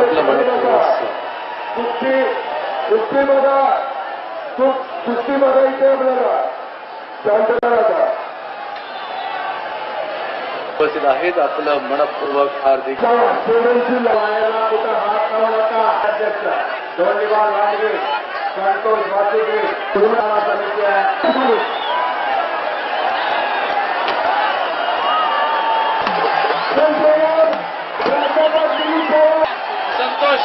आपलं मनपूर्वक कुस्ती बघा, कुस्ती बघायची आपल्याला. शांतता उपस्थित आहेत. आपलं मनपूर्वक हार्दिक स्टुडंटची लढायला कुठं हात लावू नका. अध्यक्ष धोंडीबाल वांडगे, संतोष वासुके, तुम्हाला समिती आहे. संतोष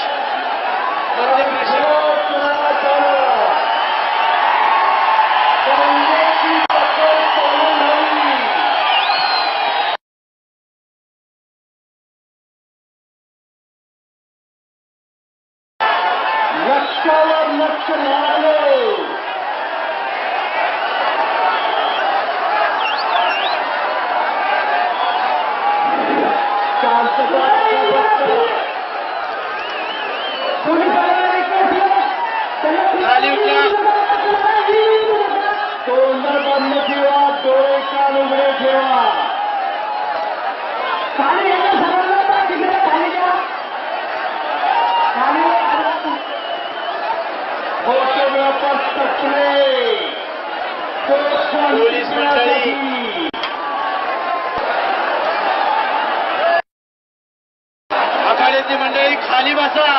लक्षावर लक्ष मिळाले. तोंड बंद ठेवा, डोळे कान उघडे ठेवा. फोटोग्राफर तकले पोलीस मंडळी आखाड्याची मंडळी खाली बसा.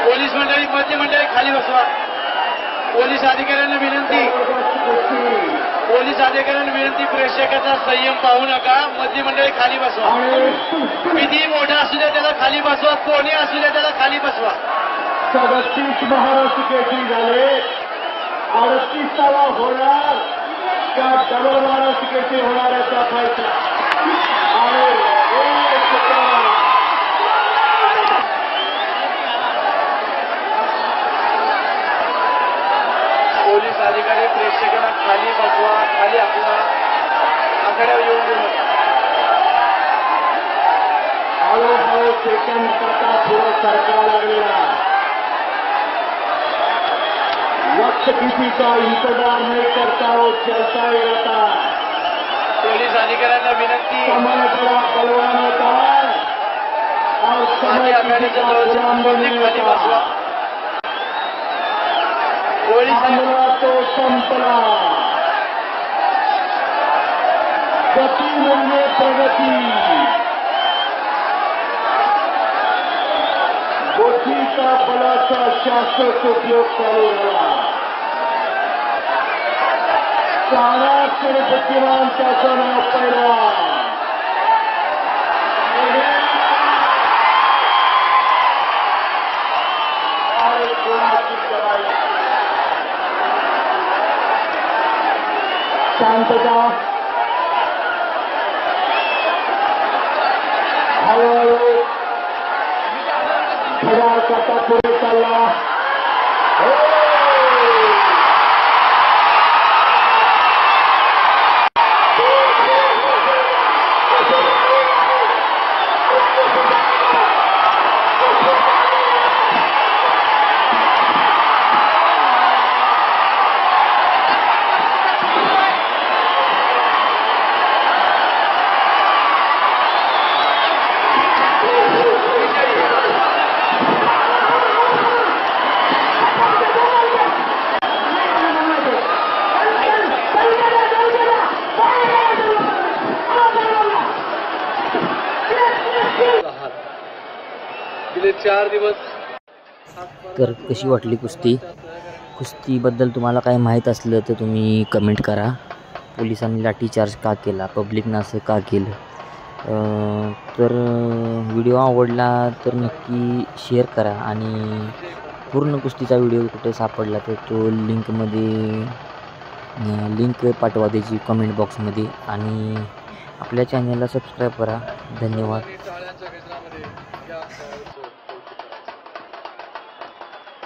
पोलीस मंडळी मध्य मंडळी खाली बसवा. पोलीस अधिकाऱ्यांना विनंती, पोलीस अधिकाऱ्यांना विनंती, प्रेक्षकाचा संयम पाहू नका. मध्य मंडळी खाली बसवा. किती मोठा असू द्या त्याला खाली बसवा, कोणी असू द्या त्याला खाली बसवा. 37 महाराष्ट्र केसरी झाले. 38वा होणार का डबल महाराष्ट्र केसरी होणार याचा फैसला. पोलीस अधिकारी प्रेक्षकांना खाली बसवा, खाली आपला आखाड्यावर येऊन देऊ नका. हळूहळू सेकंड करता पुढे सरका लागलेला. वक्त किसी का इंतजार नहीं करता, वो चलता ही रहता. पोलीस अधिकाऱ्यांना विनंती, समय बड़ा बलवान होता है और समय किसी का गुलाम नहीं खाली होता. बसवा. पोलीस हमला तो संपला. गती म्हणजे प्रगती. बुद्धीचा बलाचा शाश्वत उपयोग चालू झाला. महाराष्ट्र बुद्धिमान त्याचं नाव पहिला. शांतता. हळूहळू घड्याळ काटा पुढे चालला. गेले 4 दिवस. तर कशी वाटली कुस्ती? कुस्तीबद्दल तुम्हाला काय माहीत असलं तर तुम्ही कमेंट करा. पोलिसांनी लाठीचार्ज का केला, पब्लिकनं असं का केलं? तर व्हिडिओ आवडला तर नक्की शेअर करा आणि पूर्ण कुस्तीचा व्हिडिओ कुठे सापडला तर तो लिंक पाठवा त्याची कमेंट बॉक्समध्ये आणि आपल्या चॅनलला सबस्क्राईब करा. धन्यवाद.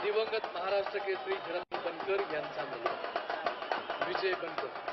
दिवंगत महाराष्ट्र केसरी धरम बनकर यांचा मुलगा विजय बनकर.